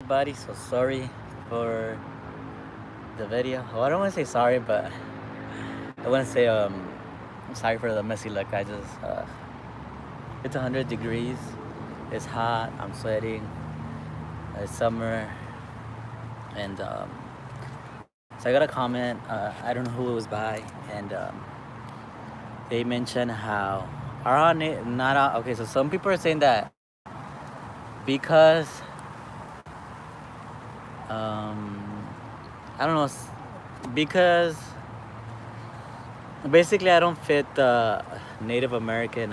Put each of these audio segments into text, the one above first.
Everybody, so sorry for the video. Well, I don't want to say sorry, but I want to say I'm sorry for the messy look. It's 100 degrees. It's hot. I'm sweating. It's summer, and so I got a comment. I don't know who it was by, and they mentioned how not okay. So some people are saying that because I don't know because basically I don't fit the Native American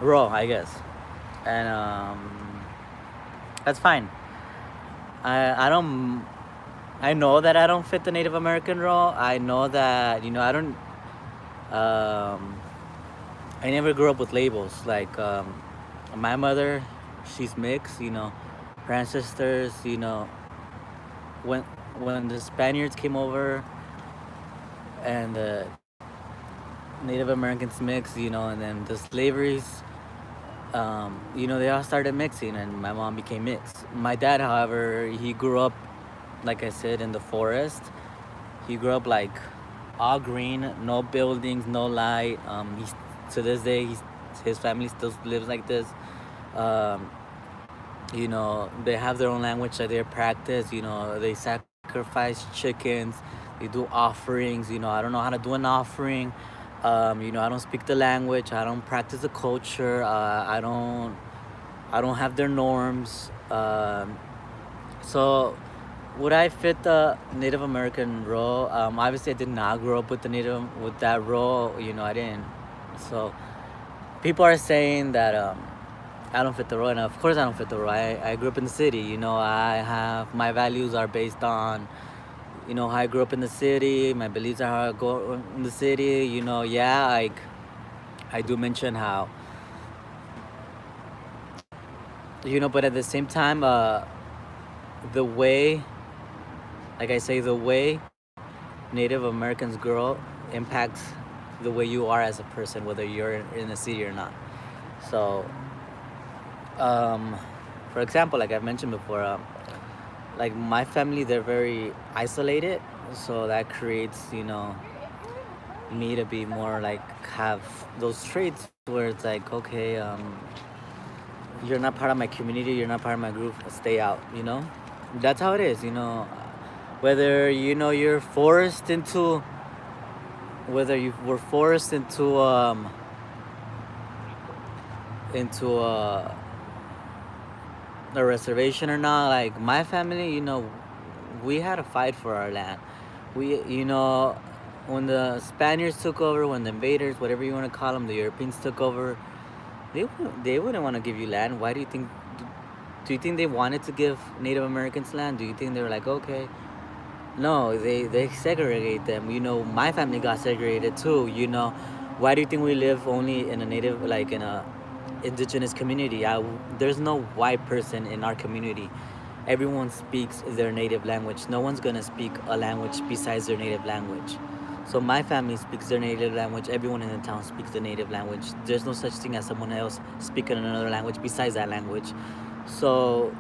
role, I guess, and that's fine. I don't. I know that I don't fit the Native American role. I know that I don't. Um, I never grew up with labels. Like my mother, she's mixed. Her ancestors. When when the Spaniards came over and the Native Americans mixed. And then the slaveries. They all started mixing, and my mom became mixed. My dad, however, he grew up, like I said, in the forest. He grew up like all green, no buildings, no light. He's to this day, his family still lives like this. Um, they have their own language that they practice. They sacrifice chickens, they do offerings. I don't know how to do an offering. I don't speak the language. I don't practice the culture. I don't have their norms. So would I fit the Native American role? Obviously, I did not grow up with that role. I didn't. So people are saying that I don't fit the role, and of course I don't fit the role. I grew up in the city. I have my values are based on how I grew up in the city. My beliefs are how I go in the city. Yeah, I do mention how but at the same time, the way, like I say, the way Native Americans grow impacts the way you are as a person, whether you're in the city or not. So, um, for example, like I've mentioned before, like my family, they're very isolated, so that creates, me to be more like have those traits where it's like, okay, you're not part of my community, you're not part of my group, stay out. That's how it is. Whether you're forced into whether you were forced into a reservation or not. Like my family, we had to fight for our land. When the Spaniards took over, when the invaders, whatever you want to call them, the Europeans took over, they wouldn't want to give you land. Why do you think? Do you think they wanted to give Native Americans land? Do you think they were like, okay? No, they segregate them. My family got segregated too. Why do you think we live only in a native, like in a indigenous community? There's no white person in our community. Everyone speaks their native language. No one's gonna speak a language besides their native language. So my family speaks their native language. Everyone in the town speaks the native language. There's no such thing as someone else speaking another language besides that language. So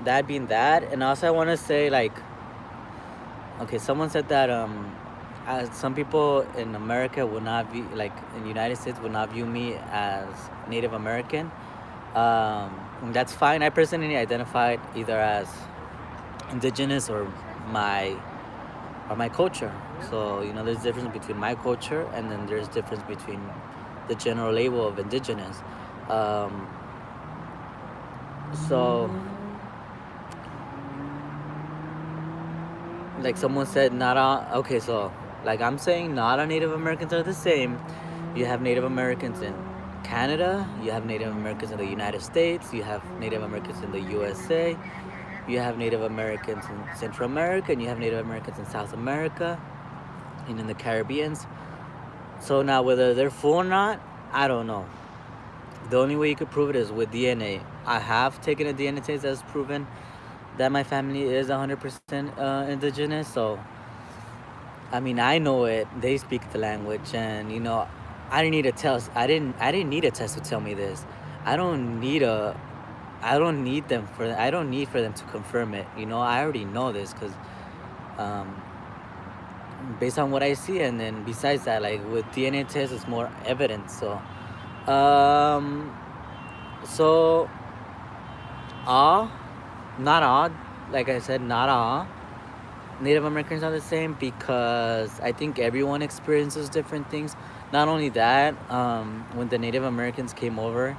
that being that, and also I want to say, like, okay, someone said that some people in America would not be, like, in the United States would not view me as Native American. That's fine. I personally identified either as indigenous my my culture. So there's difference between my culture, and then there's difference between the general label of indigenous. Um, so like someone said, not all. Okay, so like I'm saying, not all Native Americans are the same. You have Native Americans in Canada, you have Native Americans in the United States, you have Native Americans in the USA, you have Native Americans in Central America, and you have Native Americans in South America and in the Caribbeans. So now whether they're full or not, I don't know. The only way you could prove it is with DNA. I have taken a DNA test that's proven that my family is 100% indigenous. So I mean, I know it. They speak the language, and I didn't need a test. I didn't need a test to tell me this. I don't need a. I don't need them for. I don't need for them to confirm it. I already know this because, um, based on what I see, and then besides that, like with DNA tests, it's more evidence. Um, so, all, not all. Like I said, not all Native Americans are the same because I think everyone experiences different things. Not only that, when the Native Americans came over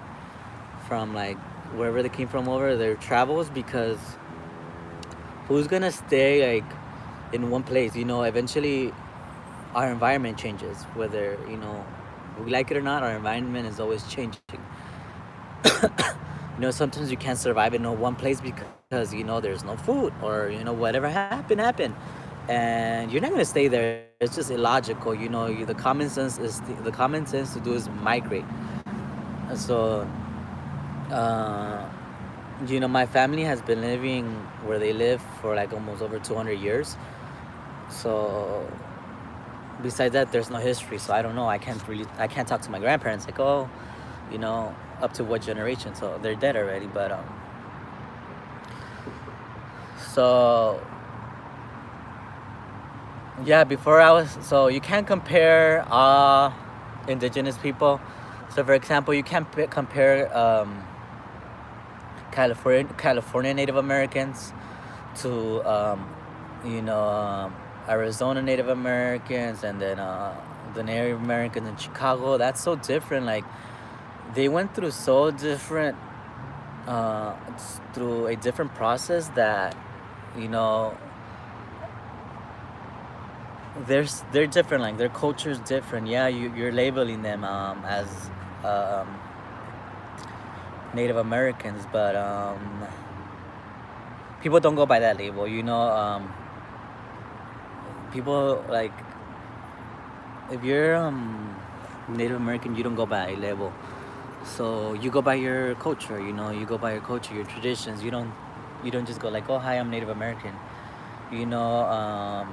from like wherever they came from over their travels, because who's gonna stay like in one place? Eventually our environment changes. Whether we like it or not, our environment is always changing. Sometimes you can't survive in no one place because there's no food, or whatever happened, and you're not gonna stay there. It's just illogical. The common sense is the common sense to do is migrate. So, uh, my family has been living where they live for like almost over 200 years. So, besides that, there's no history. So I don't know. I can't talk to my grandparents like, oh, you know, up to what generation. So they're dead already. But so yeah, before I was, so you can't compare indigenous people. So for example, you can't compare California Native Americans to Arizona Native Americans, and then the Native Americans in Chicago. That's so different. Like they went through so different, through a different process that you know they're different. Like their culture is different. Yeah, you're labeling them as um, Native Americans, but people don't go by that label. People like if you're Native American, you don't go by a label. So you go by your culture. You go by your culture, your traditions. You don't just go like, oh hi, I'm Native American. You know,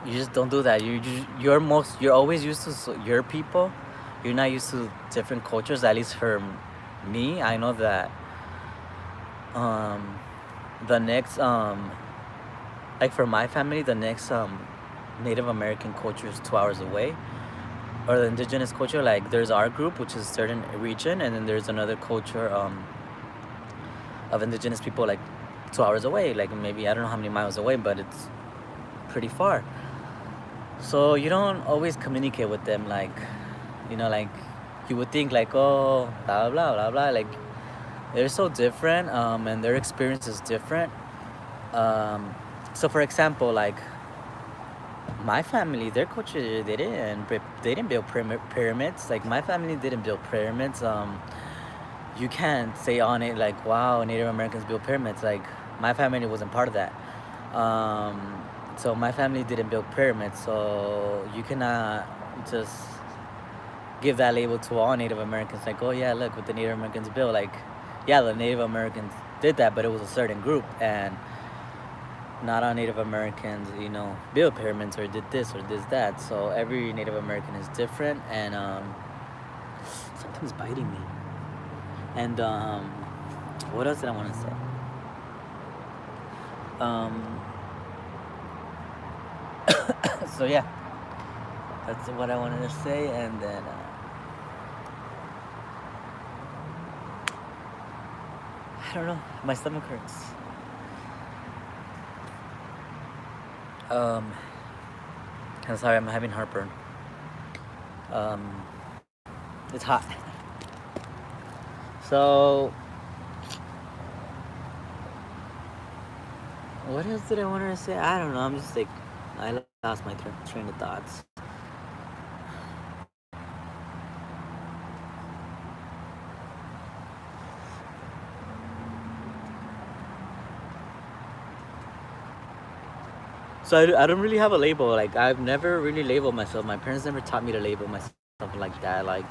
you just don't do that. You're always used to your people. You're not used to different cultures. At least for me, I know that um, the next like for my family, the next Native American culture is 2 hours away, or the indigenous culture. Like there's our group, which is a certain region, and then there's another culture of indigenous people like 2 hours away. Like maybe I don't know how many miles away, but it's pretty far. So you don't always communicate with them like you would think like, oh, blah blah blah blah. Like they're so different, and their experience is different. Um, so for example, like my family, their culture, they didn't build pyramids. Like my family didn't build pyramids. You can't say on it like, wow, Native Americans built pyramids. Like my family wasn't part of that. So my family didn't build pyramids. So you cannot just give that label to all Native Americans. Like, oh yeah, look what the Native Americans built. Like, yeah, the Native Americans did that, but it was a certain group, and not all Native Americans, built pyramids or did this or did that. So every Native American is different, and something's biting me. And what else did I want to say? So yeah, that's what I wanted to say, and then I don't know. My stomach hurts. I'm sorry, I'm having heartburn. Um, it's hot. So, what else did I want to say? I don't know. I'm just like, I lost my train of thoughts. So I don't really have a label. Like I've never really labeled myself. My parents never taught me to label myself like that. Like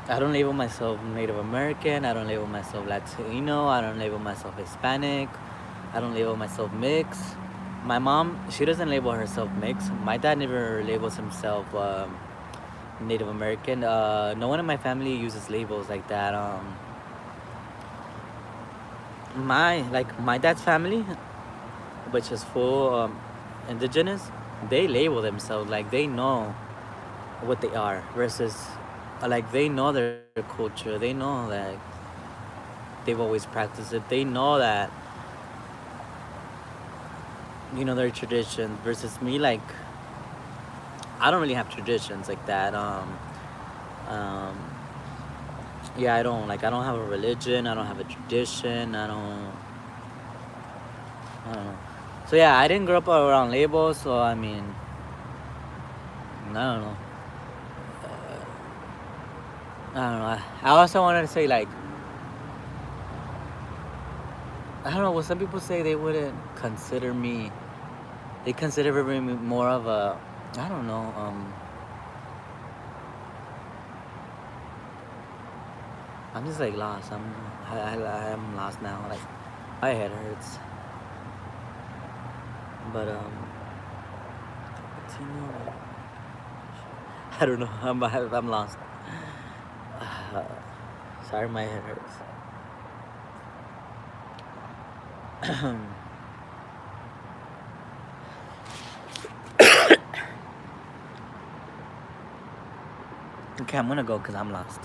I don't label myself Native American. I don't label myself Latino. I don't label myself Hispanic. I don't label myself mixed. my mom, she doesn't label herself mixed. My dad never labels himself Native American. No one in my family uses labels like that. My dad's family, which is full indigenous, they label themselves like they know what they are versus like they know their culture. They know that they've always practiced it. They know that their traditions versus me. Like I don't really have traditions like that. Um, yeah, I don't have a religion. I don't have a tradition. I don't know. So yeah, I didn't grow up around labels. So I mean, I don't know. I don't know. I also wanted to say like I don't know. What some people say they wouldn't consider me. They consider me more of a. I don't know. I'm just like lost. I'm lost now. Like my head hurts. But Latino, I don't know. I'm lost. Sorry, my head hurts. Okay, I'm gonna go because I'm lost.